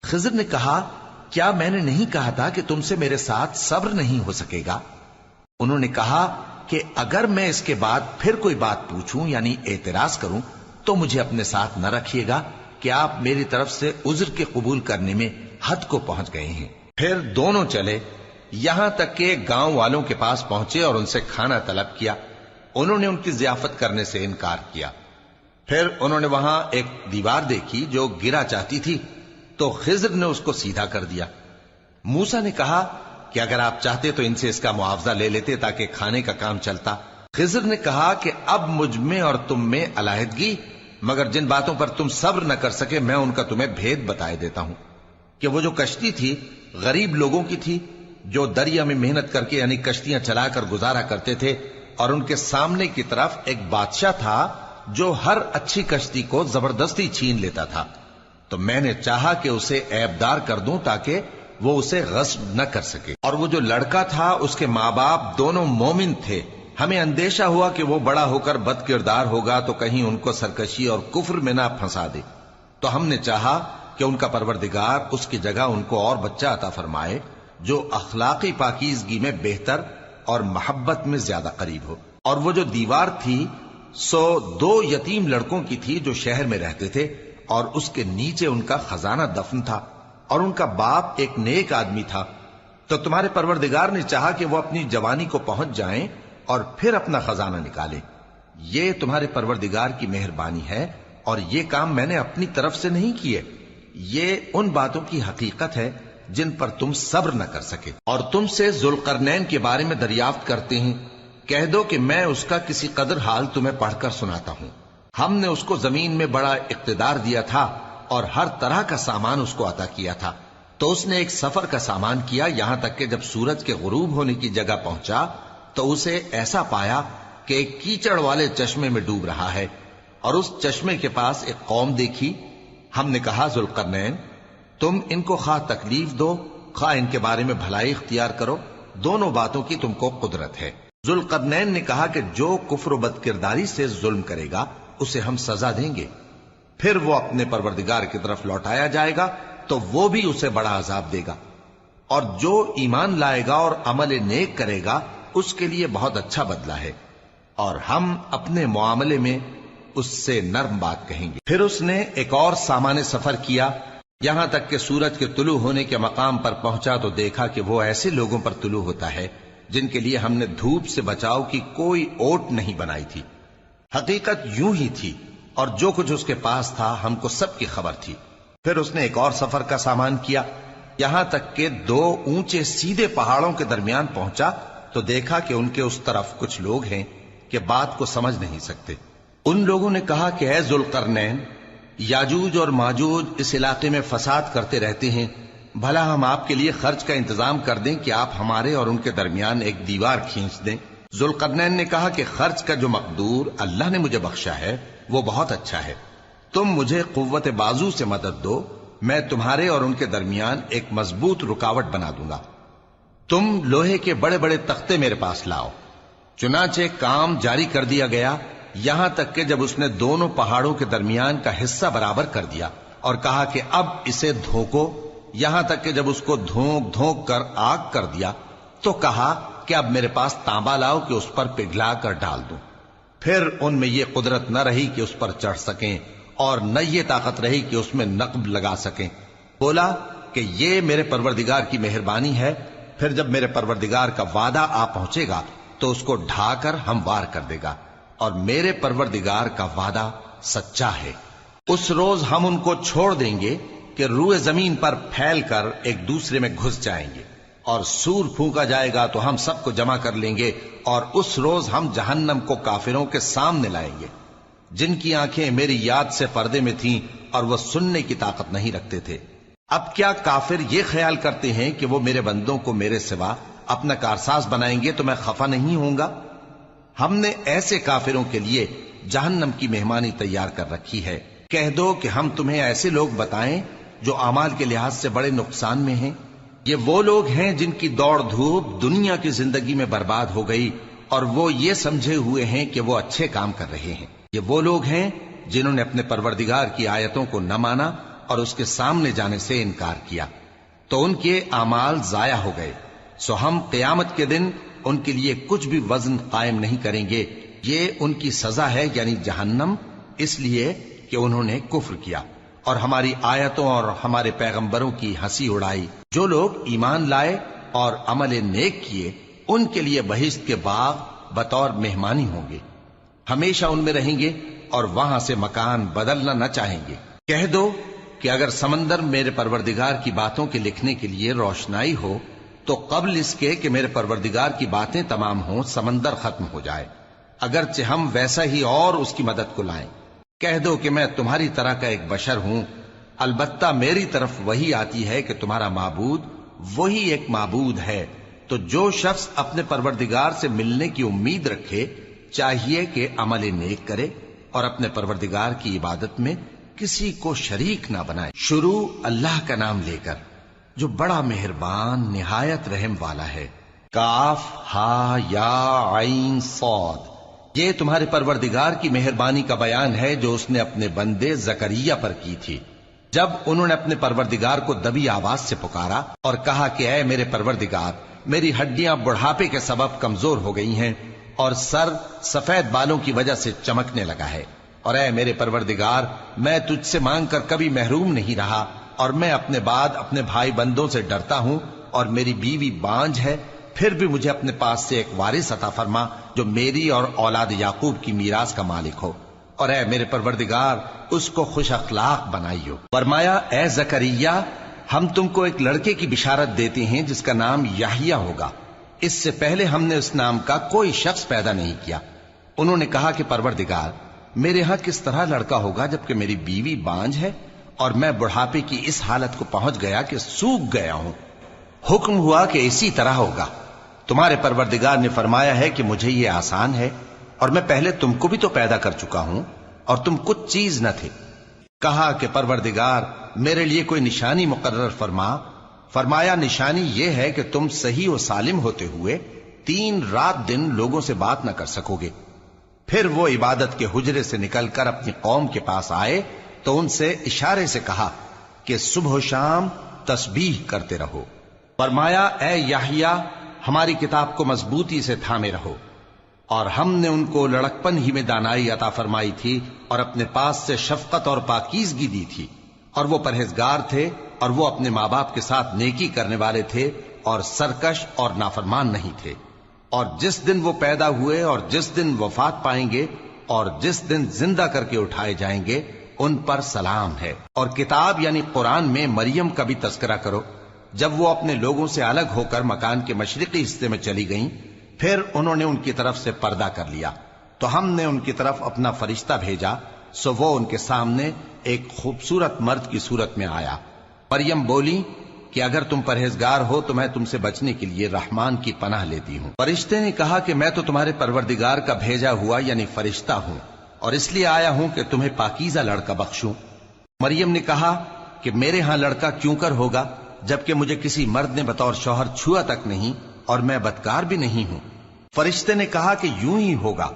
خضر نے کہا کیا میں نے نہیں کہا تھا کہ تم سے میرے ساتھ صبر نہیں ہو سکے گا؟ انہوں نے کہا کہ اگر میں اس کے بعد پھر کوئی بات پوچھوں یعنی اعتراض کروں تو مجھے اپنے ساتھ نہ رکھیے گا کہ آپ میری طرف سے عذر کے قبول کرنے میں حد کو پہنچ گئے ہیں۔ پھر دونوں چلے یہاں تک کہ گاؤں والوں کے پاس پہنچے اور ان سے کھانا طلب کیا۔ انہوں نے ان کی ضیافت کرنے سے انکار کیا۔ پھر انہوں نے وہاں ایک دیوار دیکھی جو گرا چاہتی تھی تو خضر نے اس کو سیدھا کر دیا۔ موسیٰ نے کہا کہ اگر آپ چاہتے تو ان سے اس کا معاوضہ لے لیتے تاکہ کھانے کا کام چلتا۔ خضر نے کہا کہ اب مجھ میں اور تم میں علیحدگی، مگر جن باتوں پر تم صبر نہ کر سکے میں ان کا تمہیں بھید بتائے دیتا ہوں کہ وہ جو کشتی تھی غریب لوگوں کی تھی جو دریا میں محنت کر کے یعنی کشتیاں چلا کر گزارا کرتے تھے، اور ان کے سامنے کی طرف ایک بادشاہ تھا جو ہر اچھی کشتی کو زبردستی چھین لیتا تھا، تو میں نے چاہا کہ اسے عیبدار کر دوں تاکہ وہ اسے غصب نہ کر سکے۔ اور وہ جو لڑکا تھا اس کے ماں باپ دونوں مومن تھے، ہمیں اندیشہ ہوا کہ وہ بڑا ہو کر بد کردار ہوگا تو کہیں ان کو سرکشی اور کفر میں نہ پھنسا دے، تو ہم نے چاہا کہ ان کا پروردگار اس کی جگہ ان کو اور بچہ عطا فرمائے جو اخلاقی پاکیزگی میں بہتر اور محبت میں زیادہ قریب ہو۔ اور وہ جو دیوار تھی سو 2 یتیم لڑکوں کی تھی جو شہر میں رہتے تھے، اور اس کے نیچے ان کا خزانہ دفن تھا، اور ان کا باپ ایک نیک آدمی تھا۔ تو تمہارے پروردگار نے چاہا کہ وہ اپنی جوانی کو پہنچ جائیں اور پھر اپنا خزانہ نکالے۔ یہ تمہارے پروردگار کی مہربانی ہے، اور یہ کام میں نے اپنی طرف سے نہیں کیے، یہ ان باتوں کی حقیقت ہے جن پر تم صبر نہ کر سکے۔ اور تم سے ذوالقرنین کے بارے میں دریافت کرتے ہیں، کہہ دو کہ میں اس کا کسی قدر حال تمہیں پڑھ کر سناتا ہوں۔ ہم نے اس کو زمین میں بڑا اقتدار دیا تھا اور ہر طرح کا سامان اس کو عطا کیا تھا، تو اس نے ایک سفر کا سامان کیا، یہاں تک کہ جب سورج کے غروب ہونے کی جگہ پہنچا تو اسے ایسا پایا کہ ایک کیچڑ والے چشمے میں ڈوب رہا ہے، اور اس چشمے کے پاس ایک قوم دیکھی۔ ہم نے کہا ذوالقرنین تم ان کو خواہ تکلیف دو خواہ ان کے بارے میں بھلائی اختیار کرو، دونوں باتوں کی تم کو قدرت ہے۔ ذوالقرنین نے کہا کہ جو کفر و بد کرداری سے ظلم کرے گا اسے ہم سزا دیں گے، پھر وہ اپنے پروردگار کی طرف لوٹایا جائے گا تو وہ بھی اسے بڑا عذاب دے گا، اور جو ایمان لائے گا اور عمل نیک کرے گا اس کے لیے بہت اچھا بدلہ ہے، اور ہم اپنے معاملے میں اس سے نرم بات کہیں گے۔ پھر اس نے ایک اور سامان سفر کیا، یہاں تک کہ سورج کے طلوع ہونے کے مقام پر پہنچا تو دیکھا کہ وہ ایسے لوگوں پر طلوع ہوتا ہے جن کے لیے ہم نے دھوپ سے بچاؤ کی کوئی اوٹ نہیں بنائی تھی۔ حقیقت یوں ہی تھی، اور جو کچھ اس کے پاس تھا ہم کو سب کی خبر تھی۔ پھر اس نے ایک اور سفر کا سامان کیا، یہاں تک کہ 2 اونچے سیدھے پہاڑوں کے درمیان پہنچا تو دیکھا کہ ان کے اس طرف کچھ لوگ ہیں کہ بات کو سمجھ نہیں سکتے۔ ان لوگوں نے کہا کہ اے ذوالقرنین، یاجوج اور ماجوج اس علاقے میں فساد کرتے رہتے ہیں، بھلا ہم آپ کے لیے خرچ کا انتظام کر دیں کہ آپ ہمارے اور ان کے درمیان ایک دیوار کھینچ دیں۔ ذوالقرنین نے کہا کہ خرچ کا جو مقدور اللہ نے مجھے بخشا ہے وہ بہت اچھا ہے، تم مجھے قوت بازو سے مدد دو، میں تمہارے اور ان کے درمیان ایک مضبوط رکاوٹ بنا دوں گا۔ تم لوہے کے بڑے بڑے تختے میرے پاس لاؤ۔ چنانچہ کام جاری کر دیا گیا، یہاں تک کہ جب اس نے دونوں پہاڑوں کے درمیان کا حصہ برابر کر دیا اور کہا کہ اب اسے دھوکو، یہاں تک کہ جب اس کو دھونک دھونک کر آگ کر دیا تو کہا کہ اب میرے پاس تانبا لاؤ کہ اس پر پگھلا کر ڈال دوں۔ پھر ان میں یہ قدرت نہ رہی کہ اس پر چڑھ سکیں، اور نہ یہ طاقت رہی کہ اس میں نقب لگا سکیں۔ بولا کہ یہ میرے پروردگار کی مہربانی ہے، پھر جب میرے پروردگار کا وعدہ آ پہنچے گا تو اس کو ڈھا کر ہموار کر دے گا، اور میرے پروردگار کا وعدہ سچا ہے۔ اس روز ہم ان کو چھوڑ دیں گے کہ روئے زمین پر پھیل کر ایک دوسرے میں گھس جائیں گے، اور سور پھونکا جائے گا تو ہم سب کو جمع کر لیں گے، اور اس روز ہم جہنم کو کافروں کے سامنے لائیں گے جن کی آنکھیں میری یاد سے پردے میں تھیں اور وہ سننے کی طاقت نہیں رکھتے تھے۔ اب کیا کافر یہ خیال کرتے ہیں کہ وہ میرے بندوں کو میرے سوا اپنا کارساز بنائیں گے تو میں خفا نہیں ہوں گا؟ ہم نے ایسے کافروں کے لیے جہنم کی مہمانی تیار کر رکھی ہے۔ کہہ دو کہ ہم تمہیں ایسے لوگ بتائیں جو اعمال کے لحاظ سے بڑے نقصان میں ہیں۔ یہ وہ لوگ ہیں جن کی دوڑ دھوپ دنیا کی زندگی میں برباد ہو گئی، اور وہ یہ سمجھے ہوئے ہیں کہ وہ اچھے کام کر رہے ہیں۔ یہ وہ لوگ ہیں جنہوں نے اپنے پروردگار کی آیتوں کو نہ مانا اور اس کے سامنے جانے سے انکار کیا تو ان کے اعمال ضائع ہو گئے، سو ہم قیامت کے دن ان کے لیے کچھ بھی وزن قائم نہیں کریں گے، یہ ان کی سزا ہے یعنی جہنم، اس لیے کہ انہوں نے کفر کیا اور ہماری آیتوں اور ہمارے پیغمبروں کی ہنسی اڑائی۔ جو لوگ ایمان لائے اور عمل نیک کیے ان کے لیے بہشت کے باغ بطور مہمانی ہوں گے، ہمیشہ ان میں رہیں گے اور وہاں سے مکان بدلنا نہ چاہیں گے۔ کہہ دو کہ اگر سمندر میرے پروردگار کی باتوں کے لکھنے کے لیے روشنائی ہو تو قبل اس کے کہ میرے پروردگار کی باتیں تمام ہوں سمندر ختم ہو جائے، اگرچہ ہم ویسا ہی اور اس کی مدد کو لائیں۔ کہہ دو کہ میں تمہاری طرح کا ایک بشر ہوں، البتہ میری طرف وہی آتی ہے کہ تمہارا معبود وہی ایک معبود ہے، تو جو شخص اپنے پروردگار سے ملنے کی امید رکھے چاہیے کہ عمل نیک کرے اور اپنے پروردگار کی عبادت میں کسی کو شریک نہ بنائے۔ شروع اللہ کا نام لے کر جو بڑا مہربان نہایت رحم والا ہے۔ کاف ہا یا عین صاد، یہ تمہارے پروردگار کی مہربانی کا بیان ہے جو اس نے اپنے بندے زکریا پر کی تھی، جب انہوں نے اپنے پروردگار کو دبی آواز سے پکارا اور کہا کہ اے میرے پروردگار، میری ہڈیاں بڑھاپے کے سبب کمزور ہو گئی ہیں اور سر سفید بالوں کی وجہ سے چمکنے لگا ہے، اور اے میرے پروردگار، میں تجھ سے مانگ کر کبھی محروم نہیں رہا، اور میں اپنے بعد اپنے بھائی بندوں سے ڈرتا ہوں، اور میری بیوی بانجھ ہے، پھر بھی مجھے اپنے پاس سے ایک وارث عطا فرما جو میری اور اولاد یعقوب کی میراث کا مالک ہو، اور اے میرے پروردگار اس کو خوش اخلاق بنائیو۔ فرمایا اے زکریا، ہم تم کو ایک لڑکے کی بشارت دیتے ہیں جس کا نام یحییٰ ہوگا، اس سے پہلے ہم نے اس نام کا کوئی شخص پیدا نہیں کیا۔ انہوں نے کہا کہ پروردگار، میرے ہاں کس طرح لڑکا ہوگا جبکہ میری بیوی بانجھ ہے اور میں بڑھاپے کی اس حالت کو پہنچ گیا کہ سوکھ گیا ہوں۔ حکم ہوا کہ اسی طرح ہوگا۔ تمہارے پروردگار نے فرمایا ہے کہ مجھے یہ آسان ہے، اور میں پہلے تم کو بھی تو پیدا کر چکا ہوں اور تم کچھ چیز نہ تھے۔ کہا کہ پروردگار میرے لیے کوئی نشانی مقرر فرما۔ فرمایا نشانی یہ ہے کہ تم صحیح و سالم ہوتے ہوئے 3 رات دن لوگوں سے بات نہ کر سکو گے۔ پھر وہ عبادت کے حجرے سے نکل کر اپنی قوم کے پاس آئے تو ان سے اشارے سے کہا کہ صبح و شام تسبیح کرتے رہو۔ فرمایا اے یحییٰ، ہماری کتاب کو مضبوطی سے تھامے رہو، اور ہم نے ان کو لڑکپن ہی میں دانائی عطا فرمائی تھی اور اپنے پاس سے شفقت اور پاکیزگی دی تھی، اور وہ پرہیزگار تھے اور وہ اپنے ماں باپ کے ساتھ نیکی کرنے والے تھے اور سرکش اور نافرمان نہیں تھے۔ اور جس دن وہ پیدا ہوئے اور جس دن وفات پائیں گے اور جس دن زندہ کر کے اٹھائے جائیں گے ان پر سلام ہے۔ اور کتاب یعنی قرآن میں مریم کا بھی تذکرہ کرو، جب وہ اپنے لوگوں سے الگ ہو کر مکان کے مشرقی حصے میں چلی گئیں، پھر انہوں نے ان کی طرف سے پردہ کر لیا تو ہم نے ان کی طرف اپنا فرشتہ بھیجا، سو وہ ان کے سامنے ایک خوبصورت مرد کی صورت میں آیا۔ مریم بولی کہ اگر تم پرہیزگار ہو تو میں تم سے بچنے کے لیے رحمان کی پناہ لیتی ہوں۔ فرشتے نے کہا کہ میں تو تمہارے پروردگار کا بھیجا ہوا یعنی فرشتہ ہوں، اور اس لیے آیا ہوں کہ تمہیں پاکیزہ لڑکا بخشوں۔ مریم نے کہا کہ میرے ہاں لڑکا کیوں کر ہوگا جبکہ مجھے کسی مرد نے بطور شوہر چھوا تک نہیں اور میں بدکار بھی نہیں ہوں۔ فرشتے نے کہا کہ یوں ہی ہوگا،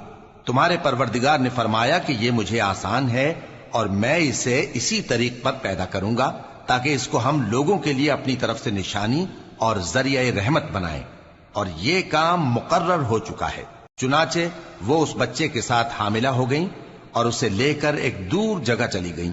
تمہارے پروردگار نے فرمایا کہ یہ مجھے آسان ہے اور میں اسے اسی طریق پر پیدا کروں گا تاکہ اس کو ہم لوگوں کے لیے اپنی طرف سے نشانی اور ذریعہ رحمت بنائیں، اور یہ کام مقرر ہو چکا ہے۔ چنانچہ وہ اس بچے کے ساتھ حاملہ ہو گئیں اور اسے لے کر ایک دور جگہ چلی گئیں۔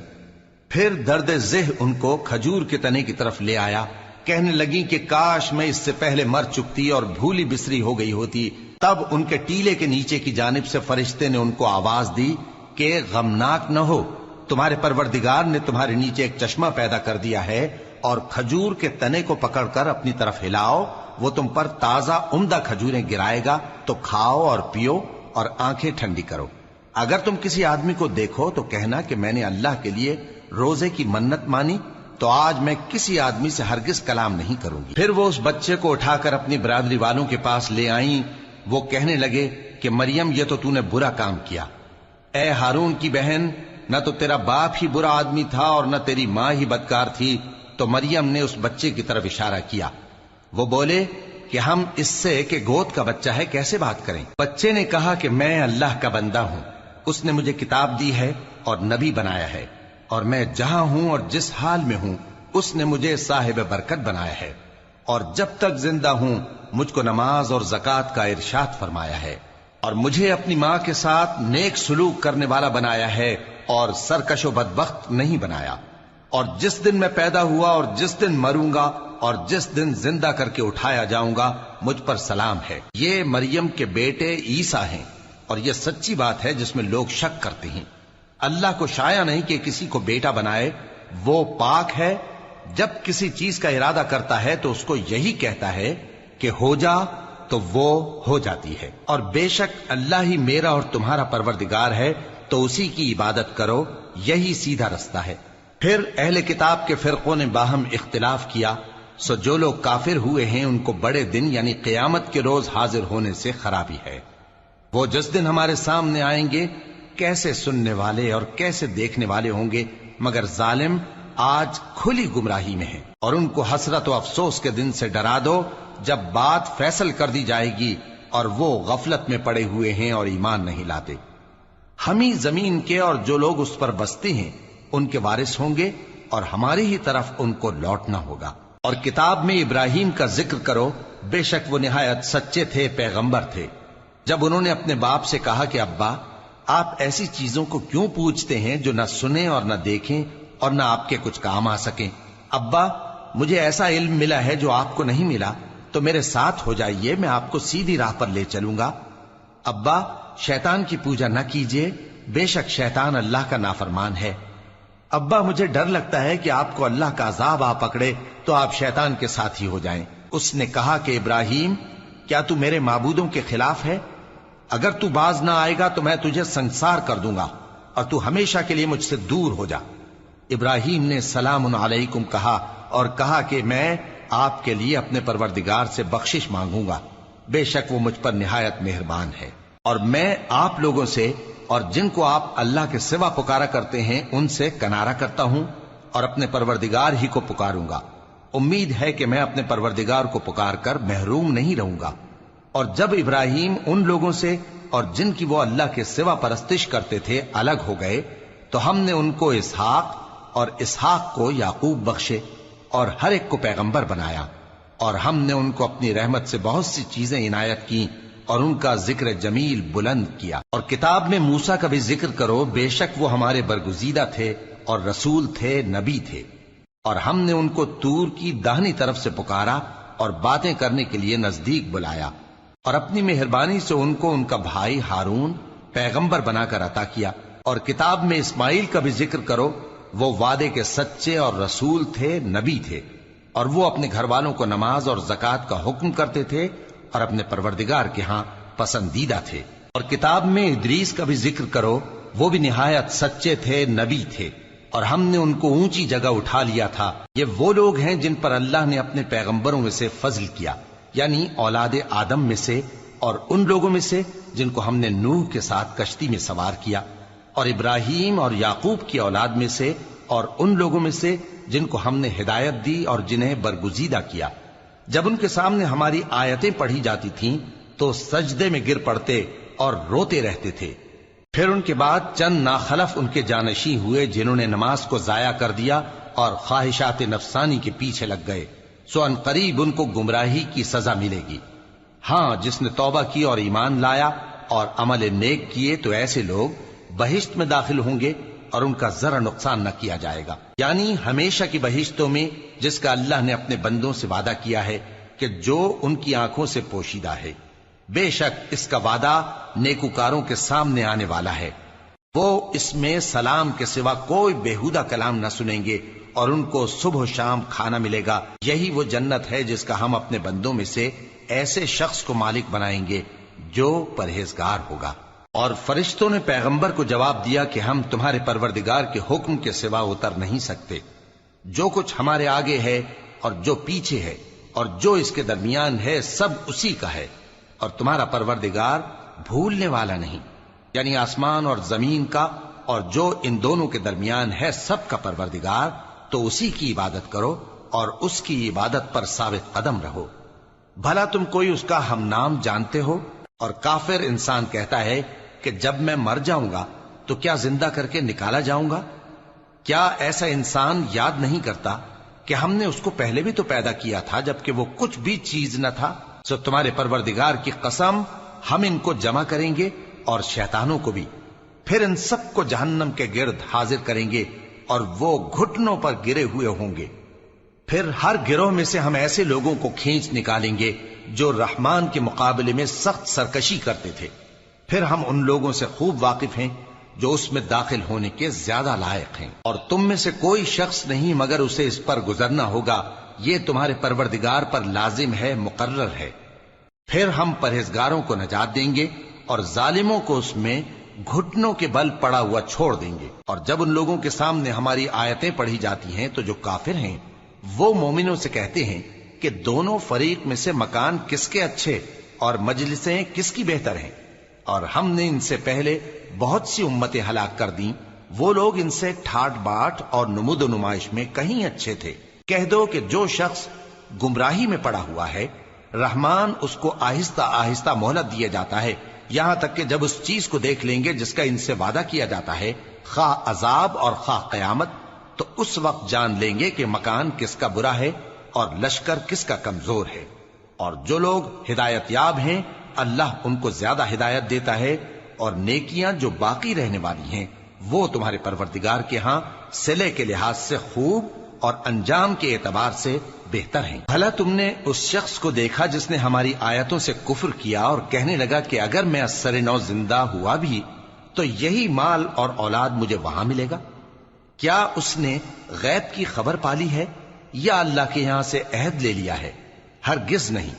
پھر درد ذہ ان کو کھجور کے تنے کی طرف لے آیا، کہنے لگیں کہ کاش میں اس سے پہلے مر چکتی اور بھولی بسری ہو گئی ہوتی۔ تب ان کے ٹیلے کے نیچے کی جانب سے فرشتے نے ان کو آواز دی کہ غمناک نہ ہو، تمہارے پروردگار نے تمہارے نیچے ایک چشمہ پیدا کر دیا ہے، اور کھجور کے تنے کو پکڑ کر اپنی طرف ہلاؤ، وہ تم پر تازہ عمدہ کھجوریں گرائے گا، تو کھاؤ اور پیو اور آنکھیں ٹھنڈی کرو۔ اگر تم کسی آدمی کو دیکھو تو کہنا کہ میں نے اللہ کے لیے روزے کی منت مانی، تو آج میں کسی آدمی سے ہرگز کلام نہیں کروں گی۔ پھر وہ اس بچے کو اٹھا کر اپنی برادری والوں کے پاس لے آئیں۔ وہ کہنے لگے کہ مریم یہ تو نے برا کام کیا، اے ہارون کی بہن، نہ تو تیرا باپ ہی برا آدمی تھا اور نہ تیری ماں ہی بدکار تھی۔ تو مریم نے اس بچے کی طرف اشارہ کیا۔ وہ بولے کہ ہم اس سے کہ گود کا بچہ ہے کیسے بات کریں؟ بچے نے کہا کہ میں اللہ کا بندہ ہوں، اس نے مجھے کتاب دی ہے اور نبی بنایا ہے، اور میں جہاں ہوں اور جس حال میں ہوں اس نے مجھے صاحب برکت بنایا ہے، اور جب تک زندہ ہوں مجھ کو نماز اور زکوٰۃ کا ارشاد فرمایا ہے، اور مجھے اپنی ماں کے ساتھ نیک سلوک کرنے والا بنایا ہے اور سرکش و بدبخت نہیں بنایا، اور جس دن میں پیدا ہوا اور جس دن مروں گا اور جس دن زندہ کر کے اٹھایا جاؤں گا مجھ پر سلام ہے۔ یہ مریم کے بیٹے عیسیٰ ہیں، اور یہ سچی بات ہے جس میں لوگ شک کرتے ہیں۔ اللہ کو شایع نہیں کہ کسی کو بیٹا بنائے، وہ پاک ہے، جب کسی چیز کا ارادہ کرتا ہے تو اس کو یہی کہتا ہے کہ ہو جا تو وہ ہو جاتی ہے، اور بے شک اللہ ہی میرا اور تمہارا پروردگار ہے، تو اسی کی عبادت کرو، یہی سیدھا رستہ ہے۔ پھر اہل کتاب کے فرقوں نے باہم اختلاف کیا، سو جو لوگ کافر ہوئے ہیں ان کو بڑے دن یعنی قیامت کے روز حاضر ہونے سے خرابی ہے۔ وہ جس دن ہمارے سامنے آئیں گے کیسے سننے والے اور کیسے دیکھنے والے ہوں گے، مگر ظالم آج کھلی گمراہی میں ہیں۔ اور ان کو حسرت و افسوس کے دن سے ڈرا دو جب بات فیصل کر دی جائے گی اور وہ غفلت میں پڑے ہوئے ہیں اور ایمان نہیں لاتے۔ ہم ہی زمین کے اور جو لوگ اس پر بستے ہیں ان کے وارث ہوں گے، اور ہماری ہی طرف ان کو لوٹنا ہوگا۔ اور کتاب میں ابراہیم کا ذکر کرو، بے شک وہ نہایت سچے تھے، پیغمبر تھے۔ جب انہوں نے اپنے باپ سے کہا کہ ابا، آپ ایسی چیزوں کو کیوں پوچھتے ہیں جو نہ سنیں اور نہ دیکھیں اور نہ آپ کے کچھ کام آ سکیں؟ ابا، مجھے ایسا علم ملا ہے جو آپ کو نہیں ملا، تو میرے ساتھ ہو جائیے، میں آپ کو سیدھی راہ پر لے چلوں گا۔ ابا، شیطان کی پوجا نہ کیجیے، بے شک شیطان اللہ کا نافرمان ہے۔ ابا، مجھے ڈر لگتا ہے کہ آپ کو اللہ کا عذاب آ پکڑے تو آپ شیطان کے ساتھی ہو جائیں۔ اس نے کہا کہ ابراہیم، کیا تو میرے معبودوں کے خلاف ہے؟ اگر تو باز نہ آئے گا تو میں تجھے سنسار کر دوں گا، اور تو ہمیشہ کے لیے مجھ سے دور ہو جا۔ ابراہیم نے سلام علیکم کہا اور کہا کہ میں آپ کے لیے اپنے پروردگار سے بخشش مانگوں گا، بے شک وہ مجھ پر نہایت مہربان ہے۔ اور میں آپ لوگوں سے اور جن کو آپ اللہ کے سوا پکارا کرتے ہیں ان سے کنارہ کرتا ہوں اور اپنے پروردگار ہی کو پکاروں گا۔ امید ہے کہ میں اپنے پروردگار کو پکار کر محروم نہیں رہوں گا۔ اور جب ابراہیم ان لوگوں سے اور جن کی وہ اللہ کے سوا پرستش کرتے تھے الگ ہو گئے تو ہم نے ان کو اسحاق اور اسحاق کو یعقوب بخشے اور ہر ایک کو پیغمبر بنایا، اور ہم نے ان کو اپنی رحمت سے بہت سی چیزیں عنایت کی اور ان کا ذکر جمیل بلند کیا۔ اور کتاب میں موسیٰ کا بھی ذکر کرو، بے شک وہ ہمارے برگزیدہ تھے اور رسول تھے، نبی تھے، اور ہم نے ان کو طور کی داہنی طرف سے پکارا اور باتیں کرنے کے لیے نزدیک بلایا، اور اپنی مہربانی سے ان کو ان کا بھائی ہارون پیغمبر بنا کر عطا کیا۔ اور کتاب میں اسماعیل کا بھی ذکر کرو، وہ وعدے کے سچے اور رسول تھے، نبی تھے، اور وہ اپنے گھر والوں کو نماز اور زکوٰۃ کا حکم کرتے تھے اور اپنے پروردگار کے ہاں پسندیدہ تھے۔ اور کتاب میں ادریس کا بھی ذکر کرو، وہ بھی نہایت سچے تھے، نبی تھے، اور ہم نے ان کو اونچی جگہ اٹھا لیا تھا۔ یہ وہ لوگ ہیں جن پر اللہ نے اپنے پیغمبروں میں سے فضل کیا، یعنی اولاد آدم میں سے، اور ان لوگوں میں سے جن کو ہم نے نوح کے ساتھ کشتی میں سوار کیا، اور ابراہیم اور یعقوب کی اولاد میں سے، اور ان لوگوں میں سے جن کو ہم نے ہدایت دی اور جنہیں برگزیدہ کیا۔ جب ان کے سامنے ہماری آیتیں پڑھی جاتی تھیں تو سجدے میں گر پڑتے اور روتے رہتے تھے۔ پھر ان کے بعد چند ناخلف ان کے جانشیں ہوئے جنہوں نے نماز کو ضائع کر دیا اور خواہشات نفسانی کے پیچھے لگ گئے، سو ان قریب ان کو گمراہی کی سزا ملے گی۔ ہاں، جس نے توبہ کی اور ایمان لایا اور عمل نیک کیے تو ایسے لوگ بہشت میں داخل ہوں گے اور ان کا ذرا نقصان نہ کیا جائے گا، یعنی ہمیشہ کی بہشتوں میں، جس کا اللہ نے اپنے بندوں سے وعدہ کیا ہے کہ جو ان کی آنکھوں سے پوشیدہ ہے۔ بے شک اس کا وعدہ نیکوکاروں کے سامنے آنے والا ہے، وہ اس میں سلام کے سوا کوئی بیہودہ کلام نہ سنیں گے، اور ان کو صبح و شام کھانا ملے گا۔ یہی وہ جنت ہے جس کا ہم اپنے بندوں میں سے ایسے شخص کو مالک بنائیں گے جو پرہیزگار ہوگا۔ اور فرشتوں نے پیغمبر کو جواب دیا کہ ہم تمہارے پروردگار کے حکم کے سوا اتر نہیں سکتے۔ جو کچھ ہمارے آگے ہے اور جو پیچھے ہے اور جو اس کے درمیان ہے سب اسی کا ہے، اور تمہارا پروردگار بھولنے والا نہیں، یعنی آسمان اور زمین کا اور جو ان دونوں کے درمیان ہے سب کا پروردگار، تو اسی کی عبادت کرو اور اس کی عبادت پر ثابت قدم رہو۔ بھلا تم کوئی اس کا ہم نام جانتے ہو؟ اور کافر انسان کہتا ہے کہ جب میں مر جاؤں گا تو کیا زندہ کر کے نکالا جاؤں گا؟ کیا ایسا انسان یاد نہیں کرتا کہ ہم نے اس کو پہلے بھی تو پیدا کیا تھا جبکہ وہ کچھ بھی چیز نہ تھا؟ سو تمہارے پروردگار کی قسم ہم ان کو جمع کریں گے اور شیطانوں کو بھی، پھر ان سب کو جہنم کے گرد حاضر کریں گے اور وہ گھٹنوں پر گرے ہوئے ہوں گے۔ پھر ہر گروہ میں سے ہم ایسے لوگوں کو کھینچ نکالیں گے جو رحمان کے مقابلے میں سخت سرکشی کرتے تھے، پھر ہم ان لوگوں سے خوب واقف ہیں جو اس میں داخل ہونے کے زیادہ لائق ہیں، اور تم میں سے کوئی شخص نہیں مگر اسے اس پر گزرنا ہوگا، یہ تمہارے پروردگار پر لازم ہے، مقرر ہے۔ پھر ہم پرہیزگاروں کو نجات دیں گے اور ظالموں کو اس میں گھٹنوں کے بل پڑا ہوا چھوڑ دیں گے۔ اور جب ان لوگوں کے سامنے ہماری آیتیں پڑھی جاتی ہیں تو جو کافر ہیں وہ مومنوں سے کہتے ہیں کہ دونوں فریق میں سے مکان کس کے اچھے اور مجلسیں کس کی بہتر ہیں، اور ہم نے ان سے پہلے بہت سی امتیں ہلاک کر دیں، وہ لوگ ان سے ٹھاٹ باٹ اور نمود و نمائش میں کہیں اچھے تھے۔ کہہ دو کہ جو شخص گمراہی میں پڑا ہوا ہے رحمان اس کو آہستہ آہستہ مہلت دیا جاتا ہے، یہاں تک کہ جب اس چیز کو دیکھ لیں گے جس کا ان سے وعدہ کیا جاتا ہے، خواہ عذاب اور خواہ قیامت، تو اس وقت جان لیں گے کہ مکان کس کا برا ہے اور لشکر کس کا کمزور ہے۔ اور جو لوگ ہدایت یاب ہیں اللہ ان کو زیادہ ہدایت دیتا ہے، اور نیکیاں جو باقی رہنے والی ہیں وہ تمہارے پروردگار کے ہاں صلے کے لحاظ سے خوب اور انجام کے اعتبار سے بہتر ہیں۔ بھلا تم نے اس شخص کو دیکھا جس نے ہماری آیتوں سے کفر کیا اور کہنے لگا کہ اگر میں اثر نو زندہ ہوا بھی تو یہی مال اور اولاد مجھے وہاں ملے گا؟ کیا اس نے غیب کی خبر پالی ہے یا اللہ کے یہاں سے عہد لے لیا ہے؟ ہرگز نہیں،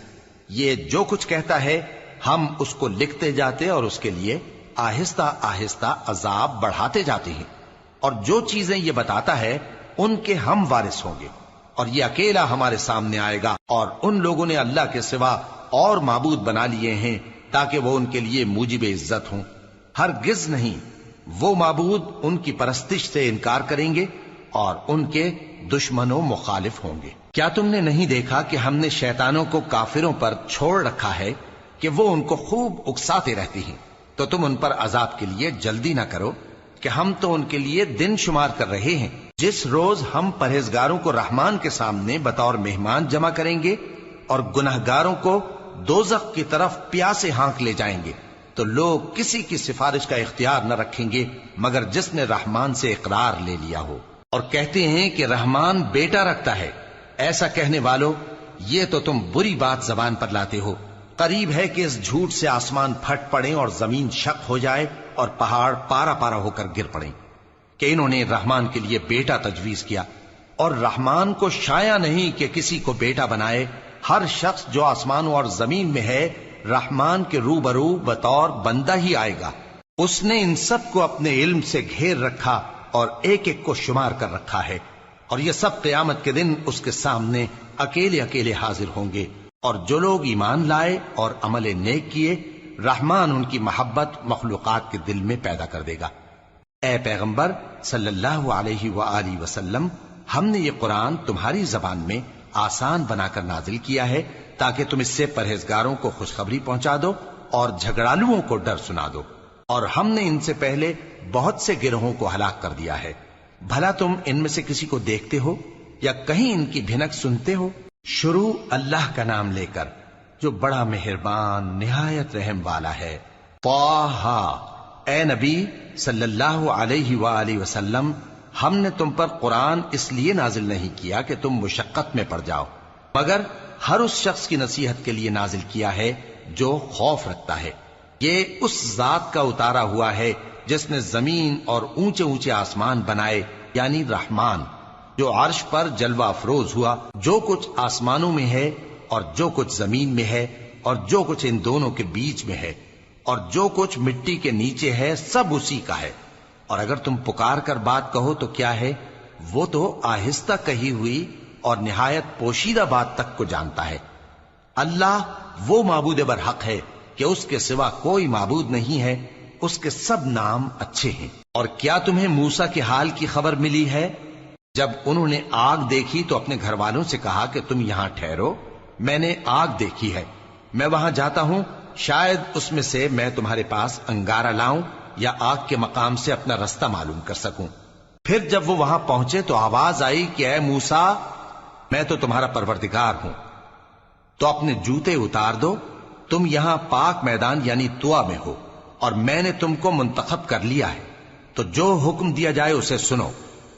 یہ جو کچھ کہتا ہے ہم اس کو لکھتے جاتے اور اس کے لیے آہستہ آہستہ عذاب بڑھاتے جاتے ہیں، اور جو چیزیں یہ بتاتا ہے ان کے ہم وارث ہوں گے، اور یہ اکیلا ہمارے سامنے آئے گا۔ اور ان لوگوں نے اللہ کے سوا اور معبود بنا لیے ہیں تاکہ وہ ان کے لیے موجب عزت ہوں، ہرگز نہیں، وہ معبود ان کی پرستش سے انکار کریں گے اور ان کے دشمنوں مخالف ہوں گے۔ کیا تم نے نہیں دیکھا کہ ہم نے شیطانوں کو کافروں پر چھوڑ رکھا ہے کہ وہ ان کو خوب اکساتے رہتے ہیں؟ تو تم ان پر عذاب کے لیے جلدی نہ کرو کہ ہم تو ان کے لیے دن شمار کر رہے ہیں۔ جس روز ہم پرہیزگاروں کو رحمان کے سامنے بطور مہمان جمع کریں گے اور گناہگاروں کو دوزخ کی طرف پیاسے ہانک لے جائیں گے، تو لوگ کسی کی سفارش کا اختیار نہ رکھیں گے مگر جس نے رحمان سے اقرار لے لیا ہو، اور کہتے ہیں کہ رحمان بیٹا رکھتا ہے۔ ایسا کہنے والوں، یہ تو تم بری بات زبان پر لاتے ہو۔ قریب ہے کہ اس جھوٹ سے آسمان پھٹ پڑیں اور زمین شق ہو جائے اور پہاڑ پارا پارا ہو کر گر پڑیں کہ انہوں نے رحمان کے لیے بیٹا تجویز کیا، اور رحمان کو شایع نہیں کہ کسی کو بیٹا بنائے۔ ہر شخص جو آسمانوں اور زمین میں ہے رحمان کے روبرو بطور بندہ ہی آئے گا۔ اس نے ان سب کو اپنے علم سے گھیر رکھا اور ایک ایک کو شمار کر رکھا ہے، اور یہ سب قیامت کے دن اس کے سامنے اکیلے اکیلے حاضر ہوں گے۔ اور جو لوگ ایمان لائے اور عمل نیک کیے رحمان ان کی محبت مخلوقات کے دل میں پیدا کر دے گا۔ اے پیغمبر صلی اللہ علیہ وآلہ وسلم، ہم نے یہ قرآن تمہاری زبان میں آسان بنا کر نازل کیا ہے تاکہ تم اس سے پرہیزگاروں کو خوشخبری پہنچا دو اور جھگڑالوؤں کو ڈر سنا دو، اور ہم نے ان سے پہلے بہت سے گروہوں کو ہلاک کر دیا ہے۔ بھلا تم ان میں سے کسی کو دیکھتے ہو یا کہیں ان کی بھنک سنتے ہو؟ شروع اللہ کا نام لے کر جو بڑا مہربان نہایت رحم والا ہے۔ طٰہٰ، اے نبی صلی اللہ علیہ وآلہ وسلم، ہم نے تم پر قرآن اس لیے نازل نہیں کیا کہ تم مشقت میں پڑ جاؤ، مگر ہر اس شخص کی نصیحت کے لیے نازل کیا ہے جو خوف رکھتا ہے۔ یہ اس ذات کا اتارا ہوا ہے جس نے زمین اور اونچے اونچے آسمان بنائے، یعنی رحمان، جو عرش پر جلوہ افروز ہوا۔ جو کچھ آسمانوں میں ہے اور جو کچھ زمین میں ہے اور جو کچھ ان دونوں کے بیچ میں ہے اور جو کچھ مٹی کے نیچے ہے، سب اسی کا ہے۔ اور اگر تم پکار کر بات کہو تو کیا ہے، وہ تو آہستہ کہی ہوئی اور نہایت پوشیدہ بات تک کو جانتا ہے۔ اللہ وہ معبود برحق ہے کہ اس کے سوا کوئی معبود نہیں ہے، اس کے سب نام اچھے ہیں۔ اور کیا تمہیں موسیٰ کے حال کی خبر ملی ہے؟ جب انہوں نے آگ دیکھی تو اپنے گھر والوں سے کہا کہ تم یہاں ٹھہرو، میں نے آگ دیکھی ہے، میں وہاں جاتا ہوں، شاید اس میں سے میں تمہارے پاس انگارہ لاؤں یا آگ کے مقام سے اپنا رستہ معلوم کر سکوں۔ پھر جب وہ وہاں پہنچے تو آواز آئی کہ اے موسیٰ، میں تو تمہارا پروردگار ہوں، تو اپنے جوتے اتار دو، تم یہاں پاک میدان یعنی طوا میں ہو، اور میں نے تم کو منتخب کر لیا ہے، تو جو حکم دیا جائے اسے سنو۔